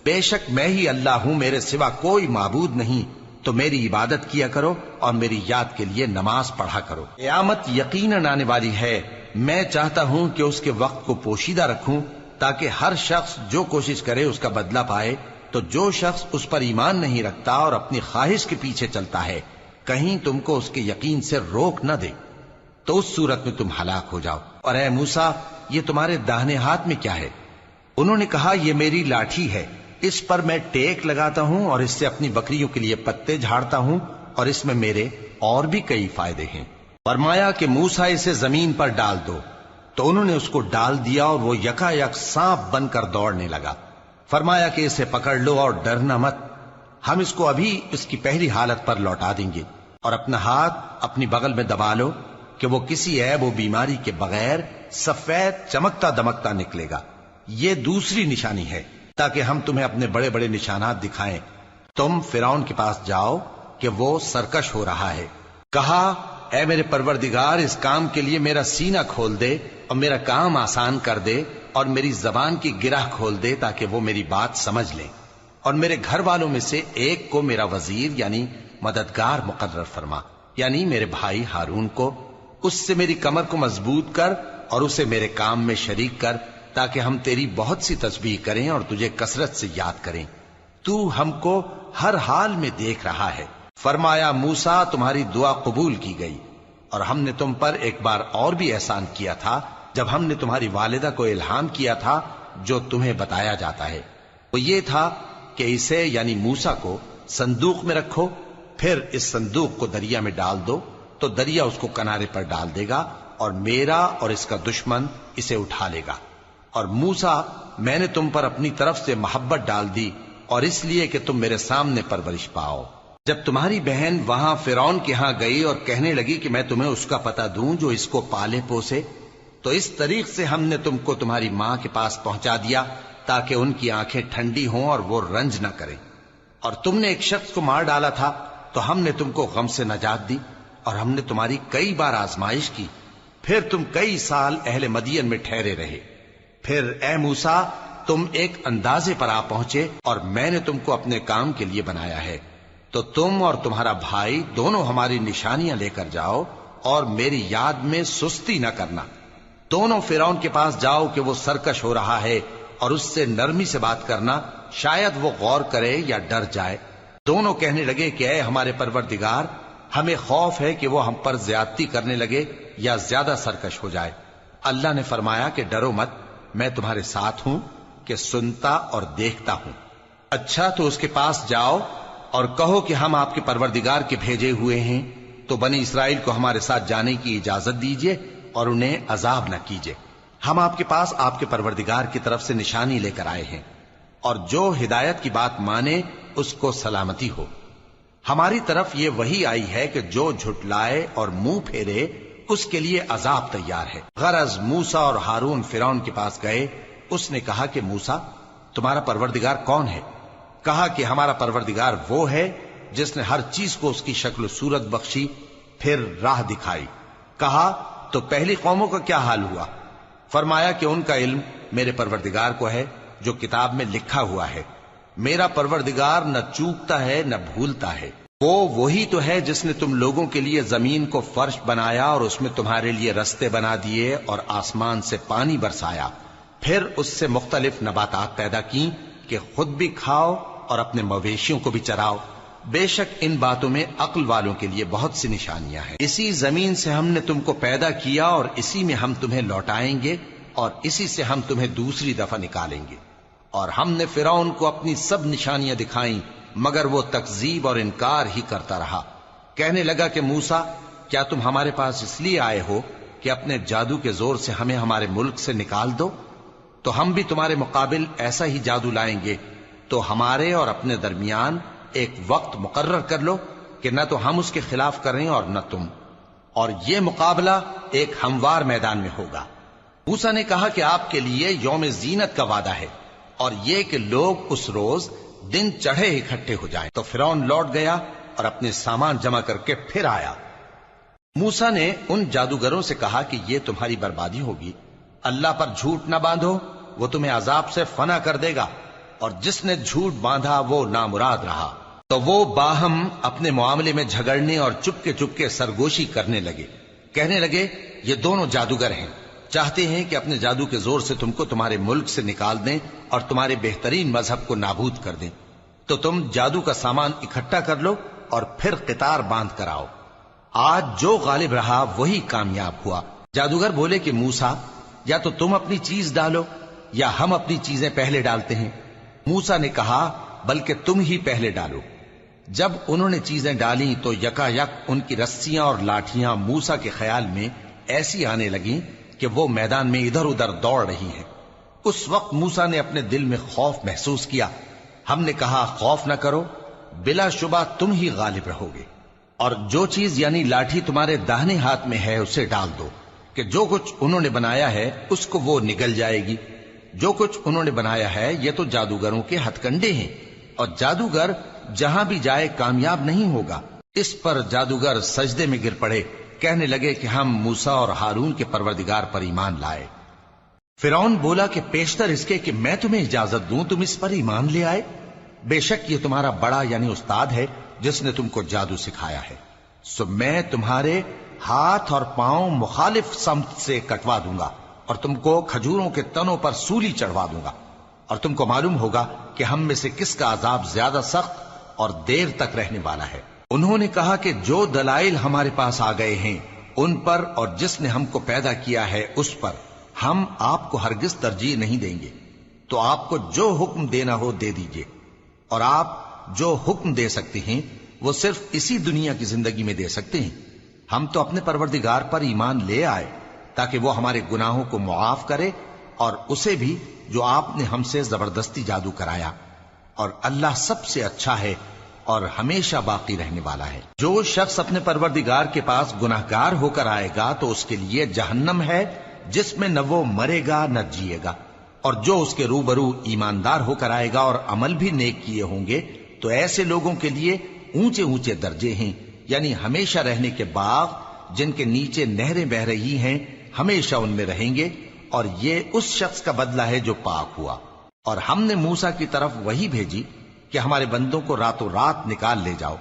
بے شک میں ہی اللہ ہوں، میرے سوا کوئی معبود نہیں، تو میری عبادت کیا کرو اور میری یاد کے لیے نماز پڑھا کرو۔ قیامت یقیناً آنے والی ہے، میں چاہتا ہوں کہ اس کے وقت کو پوشیدہ رکھوں تاکہ ہر شخص جو کوشش کرے اس کا بدلہ پائے۔ تو جو شخص اس پر ایمان نہیں رکھتا اور اپنی خواہش کے پیچھے چلتا ہے، کہیں تم کو اس کے یقین سے روک نہ دے، تو اس صورت میں تم ہلاک ہو جاؤ۔ اور اے موسیٰ، یہ تمہارے داہنے ہاتھ میں کیا ہے؟ انہوں نے کہا، یہ میری لاٹھی ہے، اس پر میں ٹیک لگاتا ہوں اور اس سے اپنی بکریوں کے لیے پتے جھاڑتا ہوں، اور اس میں میرے اور بھی کئی فائدے ہیں۔ فرمایا کہ موسیٰ اسے زمین پر ڈال دو، تو انہوں نے اس کو ڈال دیا اور وہ یکا یک سانپ بن کر دوڑنے لگا۔ فرمایا کہ اسے پکڑ لو اور ڈرنا مت، ہم اس کو ابھی اس کی پہلی حالت پر لوٹا دیں گے، اور اپنا ہاتھ اپنی بغل میں دبا لو کہ وہ کسی عیب و بیماری کے بغیر سفید چمکتا دمکتا نکلے گا۔ یہ دوسری نشانی ہے تاکہ ہم تمہیں اپنے بڑے بڑے نشانات دکھائیں۔ تم فرعون کے پاس جاؤ کہ وہ سرکش ہو رہا ہے۔ کہا، اے میرے پروردگار، اس کام کے لیے میرا سینہ کھول دے اور میرا کام آسان کر دے، اور میری زبان کی گرہ کھول دے تاکہ وہ میری بات سمجھ لیں، اور میرے گھر والوں میں سے ایک کو میرا وزیر یعنی مددگار مقرر فرما، یعنی میرے بھائی ہارون کو۔ اس سے میری کمر کو مضبوط کر اور اسے میرے کام میں شریک کر، تاکہ ہم تیری بہت سی تسبیح کریں اور تجھے کثرت سے یاد کریں۔ تو ہم کو ہر حال میں دیکھ رہا ہے۔ فرمایا، موسیٰ، تمہاری دعا قبول کی گئی، اور ہم نے تم پر ایک بار اور بھی احسان کیا تھا جب ہم نے تمہاری والدہ کو الہام کیا تھا جو تمہیں بتایا جاتا ہے۔ وہ یہ تھا کہ اسے یعنی موسیٰ کو صندوق میں رکھو، پھر اس صندوق کو دریا میں ڈال دو، تو دریا اس کو کنارے پر ڈال دے گا، اور میرا اور اس کا دشمن اسے اٹھا لے گا۔ اور موسیٰ، میں نے تم پر اپنی طرف سے محبت ڈال دی، اور اس لیے کہ تم میرے سامنے پرورش پاؤ۔ جب تمہاری بہن وہاں فرعون کے ہاں گئی اور کہنے لگی کہ میں تمہیں اس کا پتہ دوں جو اس کو پالے پوسے، تو اس طریق سے ہم نے تم کو تمہاری ماں کے پاس پہنچا دیا تاکہ ان کی آنکھیں ٹھنڈی ہوں اور وہ رنج نہ کریں۔ اور تم نے ایک شخص کو مار ڈالا تھا تو ہم نے تم کو غم سے نجات دی، اور ہم نے تمہاری کئی بار آزمائش کی، پھر تم کئی سال اہل مدین میں ٹھہرے رہے۔ پھر اے موسیٰ، تم ایک اندازے پر آ پہنچے، اور میں نے تم کو اپنے کام کے لیے بنایا ہے، تو تم اور تمہارا بھائی دونوں ہماری نشانیاں لے کر جاؤ، اور میری یاد میں سستی نہ کرنا۔ دونوں فرعون کے پاس جاؤ کہ وہ سرکش ہو رہا ہے، اور اس سے نرمی سے بات کرنا، شاید وہ غور کرے یا ڈر جائے۔ دونوں کہنے لگے کہ اے ہمارے پروردگار، ہمیں خوف ہے کہ وہ ہم پر زیادتی کرنے لگے یا زیادہ سرکش ہو جائے۔ اللہ نے فرمایا کہ ڈرو مت، میں تمہارے ساتھ ہوں کہ سنتا اور دیکھتا ہوں۔ اچھا، تو اس کے پاس جاؤ اور کہو کہ ہم آپ کے پروردگار کے بھیجے ہوئے ہیں، تو بنی اسرائیل کو ہمارے ساتھ جانے کی اجازت دیجیے اور انہیں عذاب نہ کیجیے۔ ہم آپ کے پاس آپ کے پروردگار کی طرف سے نشانی لے کر آئے ہیں، اور جو ہدایت کی بات مانے اس کو سلامتی ہو۔ ہماری طرف یہ وحی آئی ہے کہ جو جھٹلائے اور منہ پھیرے اس کے لیے عذاب تیار ہے۔ غرض موسیٰ اور ہارون فرعون کے پاس گئے۔ اس نے کہا کہ موسیٰ، تمہارا پروردگار کون ہے؟ کہا کہ ہمارا پروردگار وہ ہے جس نے ہر چیز کو اس کی شکل و صورت بخشی، پھر راہ دکھائی۔ کہا، تو پہلی قوموں کا کیا حال ہوا؟ فرمایا کہ ان کا علم میرے پروردگار کو ہے جو کتاب میں لکھا ہوا ہے۔ میرا پروردگار نہ چوکتا ہے نہ بھولتا ہے۔ وہ وہی تو ہے جس نے تم لوگوں کے لیے زمین کو فرش بنایا اور اس میں تمہارے لیے رستے بنا دیے اور آسمان سے پانی برسایا، پھر اس سے مختلف نباتات پیدا کی کہ خود بھی کھاؤ اور اپنے مویشیوں کو بھی چراؤ۔ بے شک ان باتوں میں عقل والوں کے لیے بہت سی نشانیاں ہیں۔ اسی زمین سے ہم نے تم کو پیدا کیا اور اسی میں ہم تمہیں لوٹائیں گے اور اسی سے ہم تمہیں دوسری دفعہ نکالیں گے۔ اور ہم نے فرعون کو اپنی سب نشانیاں دکھائیں مگر وہ تکذیب اور انکار ہی کرتا رہا۔ کہنے لگا کہ موسیٰ، کیا تم ہمارے پاس اس لیے آئے ہو کہ اپنے جادو کے زور سے ہمیں ہمارے ملک سے نکال دو؟ تو ہم بھی تمہارے مقابل ایسا ہی جادو لائیں گے، تو ہمارے اور اپنے درمیان ایک وقت مقرر کر لو کہ نہ تو ہم اس کے خلاف کریں اور نہ تم، اور یہ مقابلہ ایک ہموار میدان میں ہوگا۔ موسیٰ نے کہا کہ آپ کے لیے یوم زینت کا وعدہ ہے اور یہ کہ لوگ اس روز دن چڑھے اکٹھے ہو جائیں۔ تو فرعون لوٹ گیا اور اپنے سامان جمع کر کے پھر آیا۔ موسیٰ نے ان جادوگروں سے کہا کہ یہ تمہاری بربادی ہوگی، اللہ پر جھوٹ نہ باندھو، وہ تمہیں عذاب سے فنا کر دے گا، اور جس نے جھوٹ باندھا وہ نامراد رہا۔ تو وہ باہم اپنے معاملے میں جھگڑنے اور چپکے سرگوشی کرنے لگے، کہنے لگے یہ دونوں جادوگر ہیں، چاہتے ہیں کہ اپنے جادو کے زور سے تم کو تمہارے ملک سے نکال دیں اور تمہارے بہترین مذہب کو نابود کر دیں۔ تو تم جادو کا سامان اکٹھا کر لو اور پھر قطار باندھ کر آؤ۔ آج جو غالب رہا وہی کامیاب ہوا۔ جادوگر بولے کہ موسیٰ، یا تو تم اپنی چیز ڈالو یا ہم اپنی چیزیں پہلے ڈالتے ہیں۔ موسیٰ نے کہا بلکہ تم ہی پہلے ڈالو۔ جب انہوں نے چیزیں ڈالیں تو یکا یک ان کی رسیاں اور لاٹھیاں موسیٰ کے خیال میں ایسی آنے لگیں کہ وہ میدان میں ادھر ادھر دوڑ رہی ہیں۔ اس وقت موسیٰ نے اپنے دل میں خوف محسوس کیا۔ ہم نے کہا خوف نہ کرو، بلا شبہ تم ہی غالب رہو گے، اور جو چیز یعنی لاٹھی تمہارے داہنے ہاتھ میں ہے اسے ڈال دو کہ جو کچھ انہوں نے بنایا ہے اس کو وہ نگل جائے گی۔ جو کچھ انہوں نے بنایا ہے یہ تو جادوگروں کے ہتھ کنڈے ہیں، اور جادوگر جہاں بھی جائے کامیاب نہیں ہوگا۔ اس پر جادوگر سجدے میں گر پڑے، کہنے لگے کہ ہم موسیٰ اور ہارون کے پروردگار پر ایمان لائے۔ فرعون بولا کہ پیشتر اس کے کہ میں تمہیں اجازت دوں تم اس پر ایمان لے آئے، بے شک یہ تمہارا بڑا یعنی استاد ہے جس نے تم کو جادو سکھایا ہے، سو میں تمہارے ہاتھ اور پاؤں مخالف سمت سے کٹوا دوں گا اور تم کو کھجوروں کے تنوں پر سولی چڑھوا دوں گا، اور تم کو معلوم ہوگا کہ ہم میں سے کس کا عذاب زیادہ سخت اور دیر تک رہنے والا ہے۔ انہوں نے کہا کہ جو دلائل ہمارے پاس آ گئے ہیں ان پر اور جس نے ہم کو پیدا کیا ہے اس پر ہم آپ کو ہرگز ترجیح نہیں دیں گے، تو آپ کو جو حکم دینا ہو دے دیجئے، اور آپ جو حکم دے سکتے ہیں وہ صرف اسی دنیا کی زندگی میں دے سکتے ہیں۔ ہم تو اپنے پروردگار پر ایمان لے آئے تاکہ وہ ہمارے گناہوں کو معاف کرے اور اسے بھی جو آپ نے ہم سے زبردستی جادو کرایا، اور اللہ سب سے اچھا ہے اور ہمیشہ باقی رہنے والا ہے۔ جو شخص اپنے پروردگار کے پاس گناہگار ہو کر آئے گا تو اس کے لیے جہنم ہے جس میں نہ وہ مرے گا نہ جیے گا، اور جو اس کے روبرو ایماندار ہو کر آئے گا اور عمل بھی نیک کیے ہوں گے تو ایسے لوگوں کے لیے اونچے اونچے درجے ہیں، یعنی ہمیشہ رہنے کے باغ جن کے نیچے نہریں بہ رہی ہیں، ہمیشہ ان میں رہیں گے، اور یہ اس شخص کا بدلہ ہے جو پاک ہوا۔ اور ہم نے موسیٰ کی طرف وہی بھیجی کہ ہمارے بندوں کو راتوں رات نکال لے جاؤ،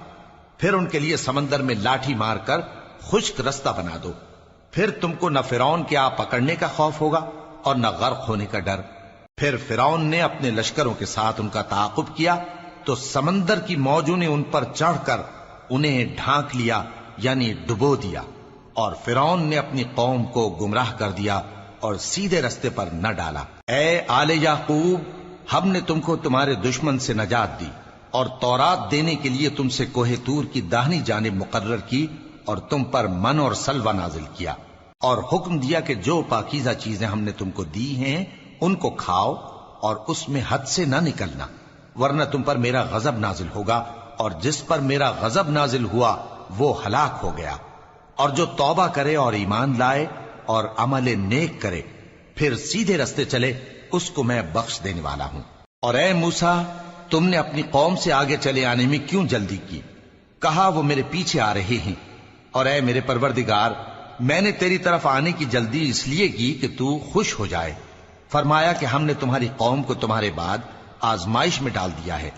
پھر ان کے لیے سمندر میں لاٹھی مار کر خشک رستہ بنا دو، پھر تم کو نہ فرعون کے آ پکڑنے کا خوف ہوگا اور نہ غرق ہونے کا ڈر۔ پھر فرعون نے اپنے لشکروں کے ساتھ ان کا تعاقب کیا تو سمندر کی موجوں نے ان پر چڑھ کر انہیں ڈھانک لیا یعنی ڈبو دیا، اور فرعون نے اپنی قوم کو گمراہ کر دیا اور سیدھے رستے پر نہ ڈالا۔ اے آل یعقوب، ہم نے تم کو تمہارے دشمن سے نجات دی اور تورات دینے کے لیے تم سے کوہ طور کی داہنی جانب مقرر کی، اور تم پر من اور سلوہ نازل کیا، اور حکم دیا کہ جو پاکیزہ چیزیں ہم نے تم کو دی ہیں ان کو کھاؤ اور اس میں حد سے نہ نکلنا، ورنہ تم پر میرا غضب نازل ہوگا، اور جس پر میرا غضب نازل ہوا وہ ہلاک ہو گیا۔ اور جو توبہ کرے اور ایمان لائے اور عمل نیک کرے پھر سیدھے رستے چلے اس کو میں بخش دینے والا ہوں۔ اور اے موسیٰ، تم نے اپنی قوم سے آگے چلے آنے میں کیوں جلدی کی؟ کہا وہ میرے پیچھے آ رہے ہیں۔ اور اے میرے پروردگار، میں نے تیری طرف آنے کی جلدی اس لیے کی کہ تو خوش ہو جائے۔ فرمایا کہ ہم نے تمہاری قوم کو تمہارے بعد آزمائش میں ڈال دیا ہے،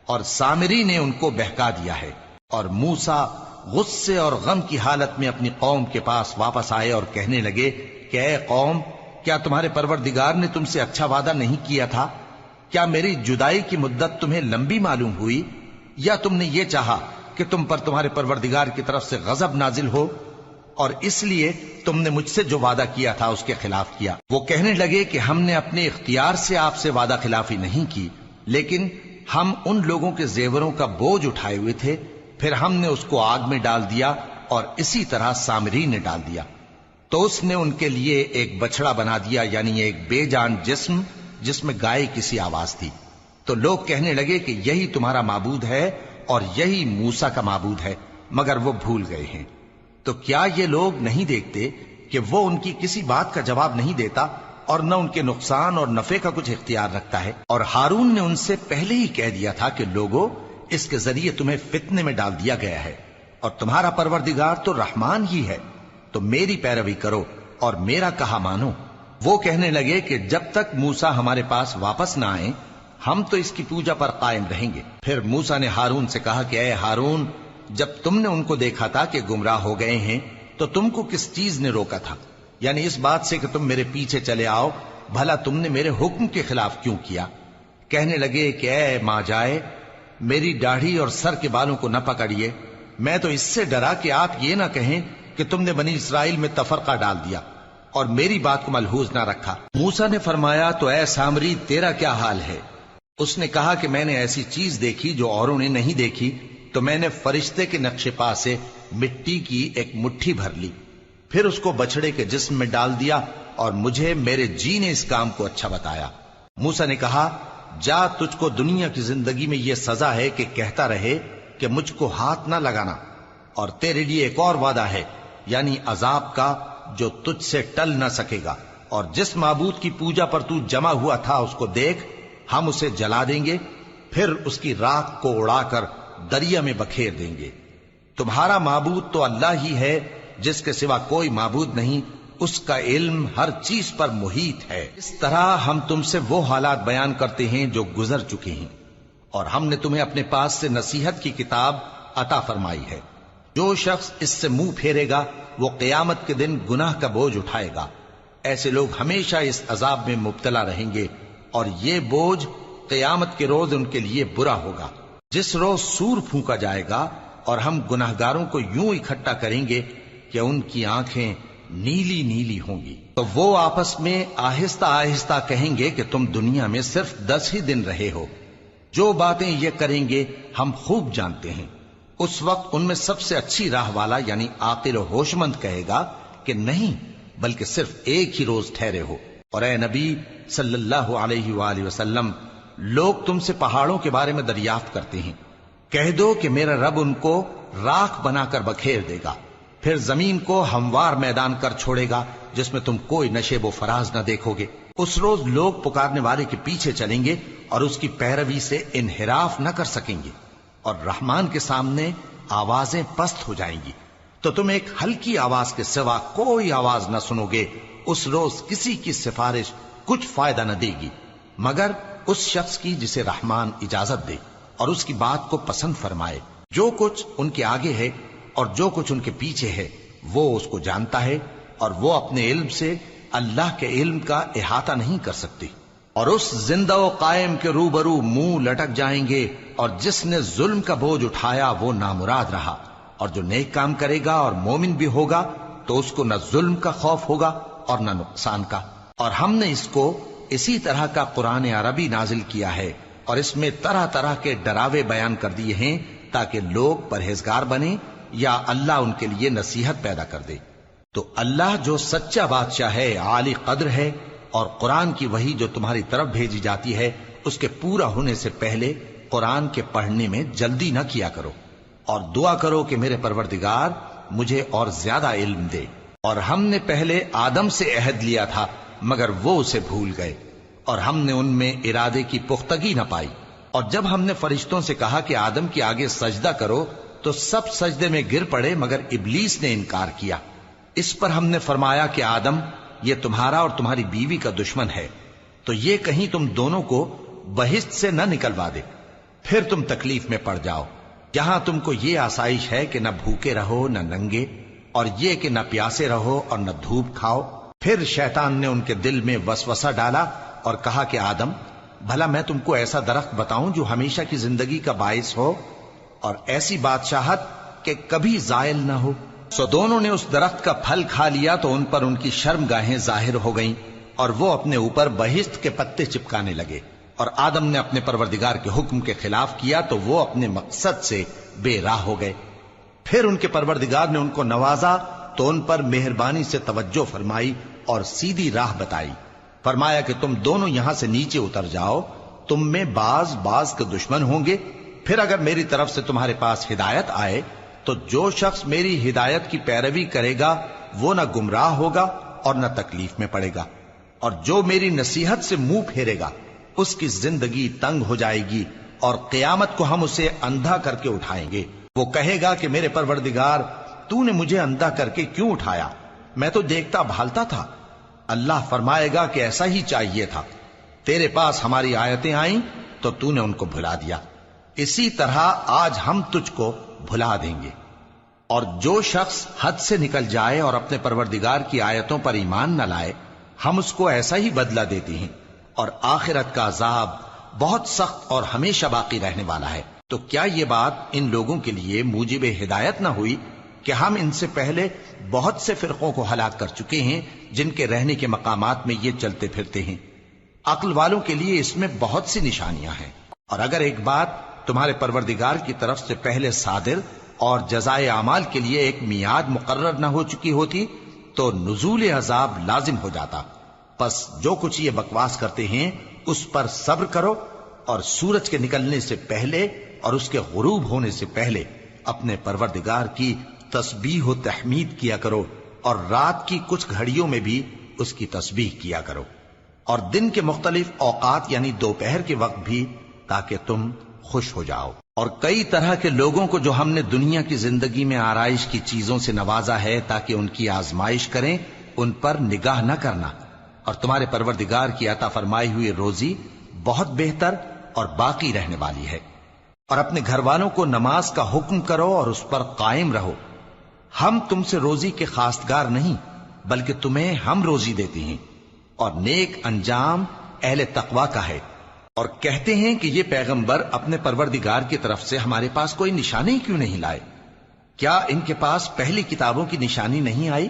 اور سامری نے ان کو بہکا دیا ہے۔ اور موسیٰ غصے اور غم کی حالت میں اپنی قوم کے پاس واپس آئے اور کہنے لگے کہ اے قوم، کیا تمہارے پروردگار نے تم سے اچھا وعدہ نہیں کیا تھا؟ کیا میری جدائی کی مدت تمہیں لمبی معلوم ہوئی، یا تم نے یہ چاہا کہ تم پر تمہارے پروردگار کی طرف سے غضب نازل ہو، اور اس لیے تم نے مجھ سے جو وعدہ کیا تھا اس کے خلاف کیا؟ وہ کہنے لگے کہ ہم نے اپنے اختیار سے آپ سے وعدہ خلافی نہیں کی، لیکن ہم ان لوگوں کے زیوروں کا بوجھ اٹھائے ہوئے تھے، پھر ہم نے اس کو آگ میں ڈال دیا، اور اسی طرح سامری نے ڈال دیا۔ تو اس نے ان کے لیے ایک بچڑا بنا دیا، یعنی ایک بے جان جسم جس میں گائے کسی آواز تھی۔ تو لوگ کہنے لگے کہ یہی تمہارا معبود ہے اور یہی موسیٰ کا معبود ہے، مگر وہ بھول گئے ہیں۔ تو کیا یہ لوگ نہیں دیکھتے کہ وہ ان کی کسی بات کا جواب نہیں دیتا اور نہ ان کے نقصان اور نفع کا کچھ اختیار رکھتا ہے۔ اور ہارون نے ان سے پہلے ہی کہہ دیا تھا کہ لوگوں، اس کے ذریعے تمہیں فتنے میں ڈال دیا گیا ہے، اور تمہارا پروردگار تو رحمان ہی ہے، تو میری پیروی کرو اور میرا کہا مانو۔ وہ کہنے لگے کہ جب تک موسیٰ ہمارے پاس واپس نہ آئیں ہم تو اس کی پوجا پر قائم رہیں گے۔ پھر موسیٰ نے ہارون سے کہا کہ اے ہارون، جب تم نے ان کو دیکھا تھا کہ گمراہ ہو گئے ہیں تو تم کو کس چیز نے روکا تھا؟ یعنی اس بات سے کہ تم میرے پیچھے چلے آؤ، بھلا تم نے میرے حکم کے خلاف کیوں کیا؟ کہنے لگے کہ اے ماں جائے، میری داڑھی اور سر کے بالوں کو نہ پکڑیے، میں تو اس سے ڈرا کہ آپ یہ نہ کہیں کہ تم نے بنی اسرائیل میں تفرقہ ڈال دیا اور میری بات کو ملحوظ نہ رکھا۔ موسیٰ نے فرمایا تو اے سامری تیرا کیا حال ہے؟ اس نے کہا کہ میں نے ایسی چیز دیکھی جو اوروں نے نہیں دیکھی، تو میں نے فرشتے کے نقش پا سے مٹی کی ایک مٹھی بھر لی، پھر اس کو بچڑے کے جسم میں ڈال دیا، اور مجھے میرے جی نے اس کام کو اچھا بتایا۔ موسیٰ نے کہا جا، تجھ کو دنیا کی زندگی میں یہ سزا ہے کہ کہتا رہے کہ مجھ کو ہاتھ نہ لگانا، اور تیرے لیے ایک اور وعدہ ہے، یعنی عذاب کا جو تجھ سے ٹل نہ سکے گا، اور جس معبود کی پوجا پر تو جمع ہوا تھا اس کو دیکھ، ہم اسے جلا دیں گے، پھر اس کی راکھ کو اڑا کر دریا میں بکھیر دیں گے۔ تمہارا معبود تو اللہ ہی ہے، جس کے سوا کوئی معبود نہیں، اس کا علم ہر چیز پر محیط ہے۔ اس طرح ہم تم سے وہ حالات بیان کرتے ہیں جو گزر چکے ہیں، اور ہم نے تمہیں اپنے پاس سے نصیحت کی کتاب عطا فرمائی ہے۔ جو شخص اس سے منہ پھیرے گا وہ قیامت کے دن گناہ کا بوجھ اٹھائے گا۔ ایسے لوگ ہمیشہ اس عذاب میں مبتلا رہیں گے، اور یہ بوجھ قیامت کے روز ان کے لیے برا ہوگا، جس روز سور پھونکا جائے گا، اور ہم گناہگاروں کو یوں اکٹھا کریں گے کہ ان کی آنکھیں نیلی نیلی ہوں گی۔ تو وہ آپس میں آہستہ آہستہ کہیں گے کہ تم دنیا میں صرف 10 ہی دن رہے ہو، جو باتیں یہ کریں گے ہم خوب جانتے ہیں۔ اس وقت ان میں سب سے اچھی راہ والا یعنی عاقل و ہوش مند کہے گا کہ نہیں، بلکہ صرف ایک ہی روز ٹھہرے ہو۔ اور اے نبی صلی اللہ علیہ وآلہ وسلم، لوگ تم سے پہاڑوں کے بارے میں دریافت کرتے ہیں، کہہ دو کہ میرا رب ان کو راکھ بنا کر بکھیر دے گا، پھر زمین کو ہموار میدان کر چھوڑے گا جس میں تم کوئی نشیب و فراز نہ دیکھو گے۔ اس روز لوگ پکارنے والے کے پیچھے چلیں گے اور اس کی پیروی سے انحراف نہ کر سکیں گے، اور رحمان کے سامنے آوازیں پست ہو جائیں گی، تو تم ایک ہلکی آواز کے سوا کوئی آواز نہ سنو گے۔ اس روز کسی کی سفارش کچھ فائدہ نہ دے گی مگر اس شخص کی جسے رحمان اجازت دے اور اس کی بات کو پسند فرمائے۔ جو کچھ ان کے آگے ہے اور جو کچھ ان کے پیچھے ہے وہ اس کو جانتا ہے، اور وہ اپنے علم سے اللہ کے علم کا احاطہ نہیں کر سکتی۔ اور اس زندہ و قائم کے روبرو منہ لٹک جائیں گے، اور جس نے ظلم کا بوجھ اٹھایا وہ نامراد رہا، اور جو نیک کام کرے گا اور مومن بھی ہوگا تو اس کو نہ ظلم کا خوف ہوگا اور نہ نقصان کا۔ اور ہم نے اس کو اسی طرح کا قرآن عربی نازل کیا ہے، اور اس میں طرح طرح کے ڈراوے بیان کر دیے ہیں تاکہ لوگ پرہیزگار بنیں یا اللہ ان کے لیے نصیحت پیدا کر دے۔ تو اللہ جو سچا بادشاہ ہے، عالی قدر ہے، اور قرآن کی وحی جو تمہاری طرف بھیجی جاتی ہے اس کے پورا ہونے سے پہلے قرآن کے پڑھنے میں جلدی نہ کیا کرو، اور دعا کرو کہ میرے پروردگار مجھے اور زیادہ علم دے۔ اور ہم نے پہلے آدم سے عہد لیا تھا مگر وہ اسے بھول گئے، اور ہم نے ان میں ارادے کی پختگی نہ پائی۔ اور جب ہم نے فرشتوں سے کہا کہ آدم کے آگے سجدہ کرو تو سب سجدے میں گر پڑے مگر ابلیس نے انکار کیا۔ اس پر ہم نے فرمایا کہ آدم، یہ تمہارا اور تمہاری بیوی کا دشمن ہے، تو یہ کہیں تم دونوں کو بہشت سے نہ نکلوا دے، پھر تم تکلیف میں پڑ جاؤ۔ جہاں تم کو یہ آسائش ہے کہ نہ بھوکے رہو نہ ننگے، اور یہ کہ نہ پیاسے رہو اور نہ دھوپ کھاؤ۔ پھر شیطان نے ان کے دل میں وسوسہ ڈالا اور کہا کہ آدم، بھلا میں تم کو ایسا درخت بتاؤں جو ہمیشہ کی زندگی کا باعث ہو اور ایسی بادشاہت کہ کبھی زائل نہ ہو؟ سو دونوں نے اس درخت کا پھل کھا لیا تو ان پر ان کی شرم گاہیں ظاہر ہو گئیں، اور وہ اپنے اوپر بہشت کے پتے چپکانے لگے۔ اور آدم نے اپنے پروردگار کے حکم کے خلاف کیا تو وہ اپنے مقصد سے بے راہ ہو گئے۔ پھر ان کے پروردگار نے ان کو نوازا تو ان پر مہربانی سے توجہ فرمائی اور سیدھی راہ بتائی۔ فرمایا کہ تم دونوں یہاں سے نیچے اتر جاؤ، تم میں بعض کے دشمن ہوں گے، پھر اگر میری طرف سے تمہارے پاس ہدایت آئے تو جو شخص میری ہدایت کی پیروی کرے گا وہ نہ گمراہ ہوگا اور نہ تکلیف میں پڑے گا۔ اور جو میری نصیحت سے منہ پھیرے گا اس کی زندگی تنگ ہو جائے گی، اور قیامت کو ہم اسے اندھا کر کے اٹھائیں گے۔ وہ کہے گا کہ میرے پروردگار، تو نے مجھے اندھا کر کے کیوں اٹھایا؟ میں تو دیکھتا بھالتا تھا۔ اللہ فرمائے گا کہ ایسا ہی چاہیے تھا، تیرے پاس ہماری آیتیں آئیں تو تو نے ان کو بھلا دیا، اسی طرح آج ہم تجھ کو بھلا دیں گے۔ اور جو شخص حد سے نکل جائے اور اپنے پروردگار کی آیتوں پر ایمان نہ لائے، ہم اس کو ایسا ہی بدلہ دیتے ہیں، اور آخرت کا عذاب بہت سخت اور ہمیشہ باقی رہنے والا ہے۔ تو کیا یہ بات ان لوگوں کے لیے موجب ہدایت نہ ہوئی کہ ہم ان سے پہلے بہت سے فرقوں کو ہلاک کر چکے ہیں جن کے رہنے کے مقامات میں یہ چلتے پھرتے ہیں؟ عقل والوں کے لیے اس میں بہت سی نشانیاں ہیں۔ اور اگر ایک بات تمہارے پروردگار کی طرف سے پہلے صادر اور جزائے اعمال کے لیے ایک میعاد مقرر نہ ہو چکی ہوتی تو نزول عذاب لازم ہو جاتا۔ پس جو کچھ یہ بکواس کرتے ہیں اس پر صبر کرو، اور سورج کے نکلنے سے پہلے اور اس کے غروب ہونے سے پہلے اپنے پروردگار کی تسبیح و تحمید کیا کرو، اور رات کی کچھ گھڑیوں میں بھی اس کی تسبیح کیا کرو، اور دن کے مختلف اوقات یعنی دوپہر کے وقت بھی، تاکہ تم خوش ہو جاؤ۔ اور کئی طرح کے لوگوں کو جو ہم نے دنیا کی زندگی میں آرائش کی چیزوں سے نوازا ہے تاکہ ان کی آزمائش کریں، ان پر نگاہ نہ کرنا، اور تمہارے پروردگار کی عطا فرمائی ہوئی روزی بہت بہتر اور باقی رہنے والی ہے۔ اور اپنے گھر والوں کو نماز کا حکم کرو اور اس پر قائم رہو۔ ہم تم سے روزی کے خواستگار نہیں، بلکہ تمہیں ہم روزی دیتے ہیں، اور نیک انجام اہل تقوی کا ہے۔ اور کہتے ہیں کہ یہ پیغمبر اپنے پروردگار کی طرف سے ہمارے پاس کوئی نشانی کیوں نہیں لائے؟ کیا ان کے پاس پہلی کتابوں کی نشانی نہیں آئی؟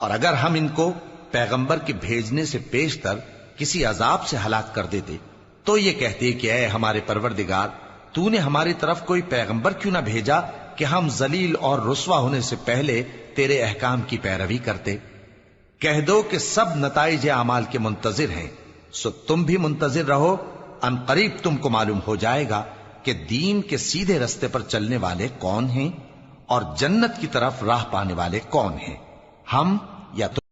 اور اگر ہم ان کو پیغمبر کے بھیجنے سے پیشتر کسی عذاب سے ہلاک کر دیتے تو یہ کہتے کہ اے ہمارے پروردگار، تو نے ہماری طرف کوئی پیغمبر کیوں نہ بھیجا کہ ہم ذلیل اور رسوا ہونے سے پہلے تیرے احکام کی پیروی کرتے۔ کہہ دو کہ سب نتائج اعمال کے منتظر ہیں، سو تم بھی منتظر رہو، ان قریب تم کو معلوم ہو جائے گا کہ دین کے سیدھے رستے پر چلنے والے کون ہیں اور جنت کی طرف راہ پانے والے کون ہیں، ہم یا تم۔